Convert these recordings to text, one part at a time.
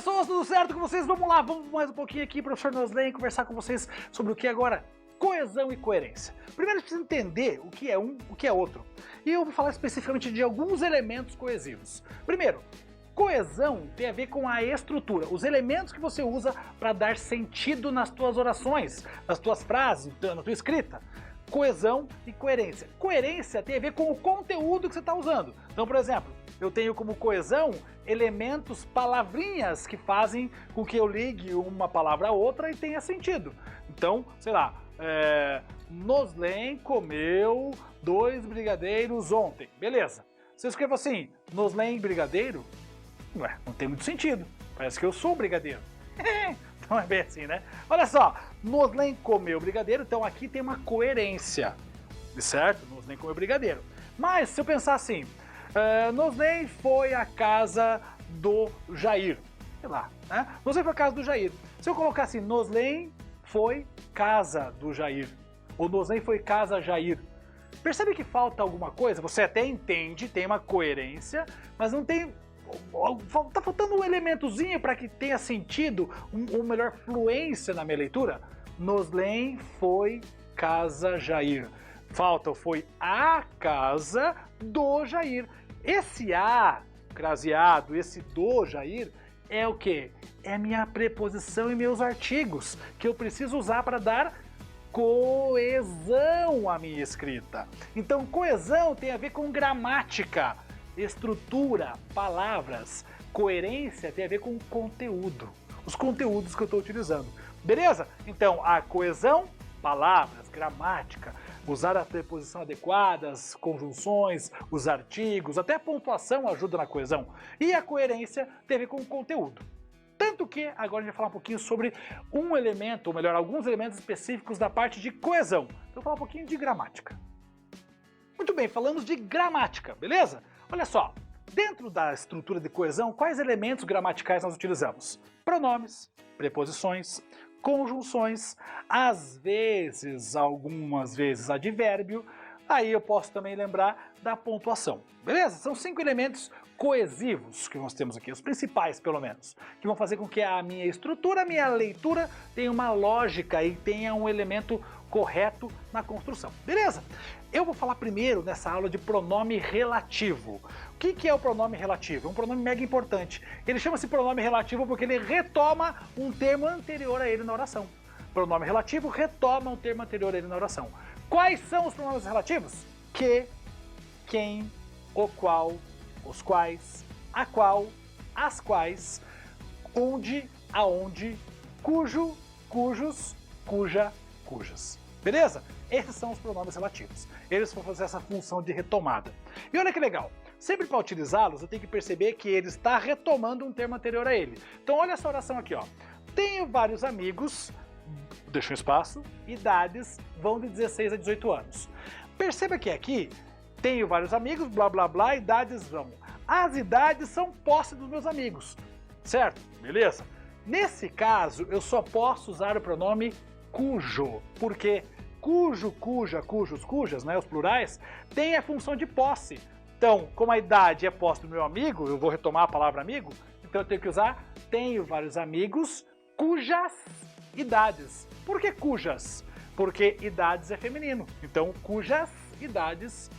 pessoas, tudo certo com vocês? Vamos lá, vamos mais um pouquinho aqui, professor Noslen, conversar com vocês sobre o que agora? Coesão e coerência. Primeiro a gente precisa entender o que é um, o que é outro. E eu vou falar especificamente de alguns elementos coesivos. Primeiro, coesão tem a ver com a estrutura, os elementos que você usa para dar sentido nas tuas orações, nas tuas frases, na tua escrita. Coesão e coerência. Coerência tem a ver com o conteúdo que você está usando. Então, por exemplo, eu tenho como coesão elementos, palavrinhas que fazem com que eu ligue uma palavra a outra e tenha sentido. Então, sei lá, Noslen comeu 2 brigadeiros ontem. Beleza. Se eu escrevo assim, Noslen brigadeiro, ué, não tem muito sentido. Parece que eu sou um brigadeiro. Não é bem assim, né? Olha só, Noslen comeu brigadeiro, então aqui tem uma coerência, certo? Noslen comeu brigadeiro. Mas se eu pensar assim, Noslen foi à casa do Jair, sei lá, né? Noslen foi à casa do Jair. Se eu colocar assim, Noslen foi casa do Jair, ou Noslen foi casa Jair, percebe que falta alguma coisa? Você até entende, tem uma coerência, mas não tem... Tá faltando um elementozinho para que tenha sentido, uma melhor fluência na minha leitura. Noslen foi casa Jair. Falta foi a casa do Jair. Esse a, craseado, esse do Jair, é o quê? É minha preposição e meus artigos, que eu preciso usar para dar coesão à minha escrita. Então, coesão tem a ver com gramática, estrutura, palavras. Coerência tem a ver com conteúdo, os conteúdos que eu estou utilizando. Beleza? Então, a coesão, palavras, gramática, usar a preposição adequada, as conjunções, os artigos, até a pontuação ajuda na coesão. E a coerência tem a ver com conteúdo. Tanto que agora a gente vai falar um pouquinho sobre um elemento, ou melhor, alguns elementos específicos da parte de coesão. Então, eu vou falar um pouquinho de gramática. Muito bem, falamos de gramática, beleza? Olha só, dentro da estrutura de coesão, quais elementos gramaticais nós utilizamos? Pronomes, preposições, conjunções, às vezes, algumas vezes advérbio, aí eu posso também lembrar da pontuação, beleza? São 5 elementos coesivos que nós temos aqui, os principais pelo menos, que vão fazer com que a minha estrutura, a minha leitura tenha uma lógica e tenha um elemento correto na construção, beleza? Eu vou falar primeiro nessa aula de pronome relativo. O que é o pronome relativo? É um pronome mega importante. Ele chama-se pronome relativo porque ele retoma um termo anterior a ele na oração. Pronome relativo retoma um termo anterior a ele na oração. Quais são os pronomes relativos? Que, quem, o qual, os quais, a qual, as quais, onde, aonde, cujo, cujos, cuja, cujas. Beleza? Esses são os pronomes relativos. Eles vão fazer essa função de retomada. E olha que legal, sempre para utilizá-los eu tenho que perceber que ele está retomando um termo anterior a ele. Então olha essa oração aqui, ó. Tenho vários amigos, deixa um espaço, idades vão de 16 a 18 anos. Perceba que aqui, tenho vários amigos, blá blá blá, idades vão. As idades são posse dos meus amigos, certo? Beleza? Nesse caso, eu só posso usar o pronome cujo, porque cujo, cuja, cujos, cujas, né, os plurais, tem a função de posse. Então, como a idade é posse do meu amigo, eu vou retomar a palavra amigo, então eu tenho que usar tenho vários amigos cujas idades. Por que cujas? Porque idades é feminino, então cujas idades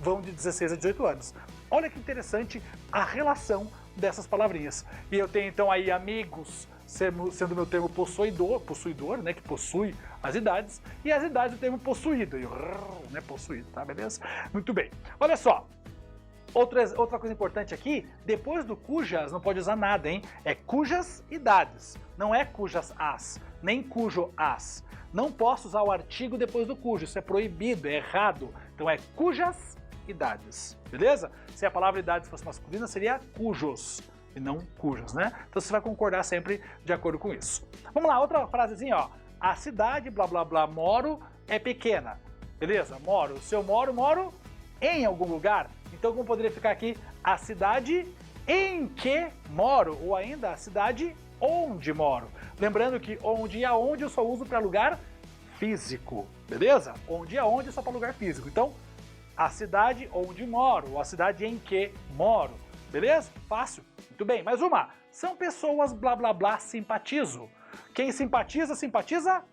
vão de 16 a 18 anos. Olha que interessante a relação dessas palavrinhas. E eu tenho então aí amigos, sendo meu termo possuidor, né, que possui as idades, e as idades o termo possuído, né, possuído, tá, beleza? Muito bem. Olha só, outra coisa importante aqui, depois do cujas não pode usar nada, hein? É cujas idades, não é cujas as, nem cujo as. Não posso usar o artigo depois do cujo, isso é proibido, é errado. Então é cujas idades, beleza? Se a palavra idades fosse masculina, seria cujos, e não cujos, né? Então você vai concordar sempre de acordo com isso. Vamos lá, outra frasezinha, ó. A cidade, blá blá blá, moro, é pequena. Beleza? Moro. Se eu moro em algum lugar. Então como poderia ficar aqui? A cidade em que moro, ou ainda a cidade onde moro. Lembrando que onde e aonde eu só uso para lugar físico, beleza? Onde e aonde é só para lugar físico. Então, a cidade onde moro, ou a cidade em que moro. Beleza? Fácil. Muito bem. Mais uma. São pessoas blá blá blá simpatizo. Quem simpatiza, simpatiza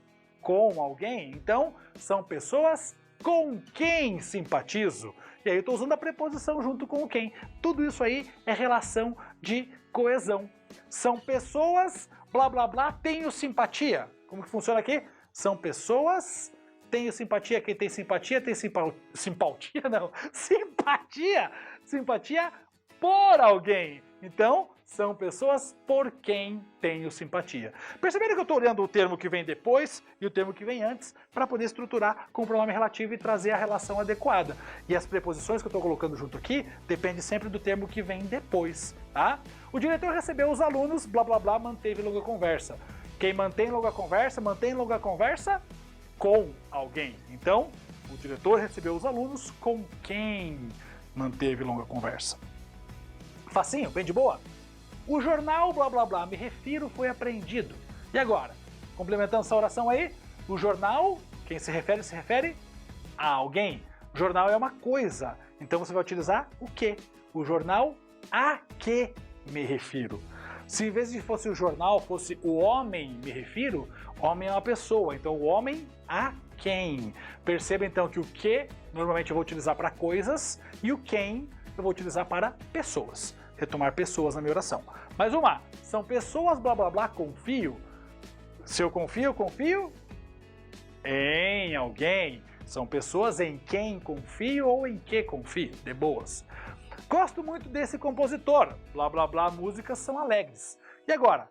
com alguém. Então, são pessoas com quem simpatizo. E aí eu estou usando a preposição junto com o quem. Tudo isso aí é relação de coesão. São pessoas, blá blá blá, tenho simpatia. Como que funciona aqui? São pessoas, tenho simpatia, quem tem simpatia tem simpatia, não, simpatia por alguém. Então, são pessoas por quem tenho simpatia. Perceberam que eu estou olhando o termo que vem depois e o termo que vem antes para poder estruturar com o pronome relativo e trazer a relação adequada. E as preposições que eu estou colocando junto aqui depende sempre do termo que vem depois, tá? O diretor recebeu os alunos, blá blá blá, manteve longa conversa. Quem mantém longa conversa com alguém. Então, o diretor recebeu os alunos com quem manteve longa conversa. Facinho, bem de boa? O jornal blá blá blá, me refiro, foi apreendido. E agora? Complementando essa oração aí, o jornal, quem se refere a alguém. O jornal é uma coisa, então você vai utilizar o que? O jornal a que me refiro. Se em vez de fosse o jornal, fosse o homem me refiro, homem é uma pessoa, então o homem a quem. Perceba então que o que normalmente eu vou utilizar para coisas e o quem eu vou utilizar para pessoas. Retomar pessoas na minha oração. Mais uma, são pessoas blá blá blá, confio. Se eu confio em alguém. São pessoas em quem confio ou em que confio, de boas. Gosto muito desse compositor, blá blá blá, músicas são alegres. E agora?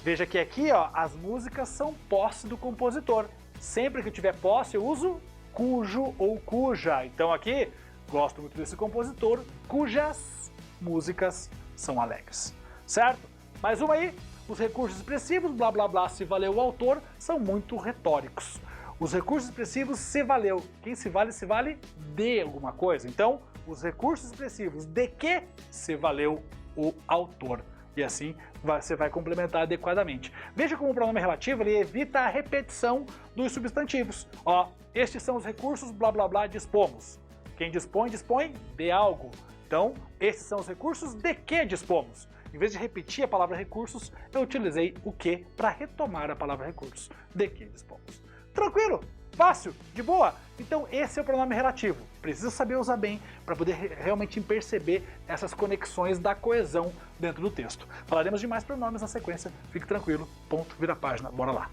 Veja que aqui ó, as músicas são posse do compositor. Sempre que eu tiver posse eu uso cujo ou cuja. Então aqui, gosto muito desse compositor, cujas músicas são alegres, certo? Mais uma aí, os recursos expressivos, blá blá blá, se valeu o autor, são muito retóricos. Os recursos expressivos se valeu, quem se vale de alguma coisa. Então, os recursos expressivos de que se valeu o autor. E assim você vai complementar adequadamente. Veja como o pronome relativo ele evita a repetição dos substantivos. Ó, estes são os recursos, blá blá blá, dispomos. Quem dispõe, dispõe de algo. Então, esses são os recursos de que dispomos. Em vez de repetir a palavra recursos, eu utilizei o que para retomar a palavra recursos. De que dispomos. Tranquilo? Fácil? De boa? Então, esse é o pronome relativo. Precisa saber usar bem para poder realmente perceber essas conexões da coesão dentro do texto. Falaremos de mais pronomes na sequência. Fique tranquilo. Ponto, vira a página. Bora lá.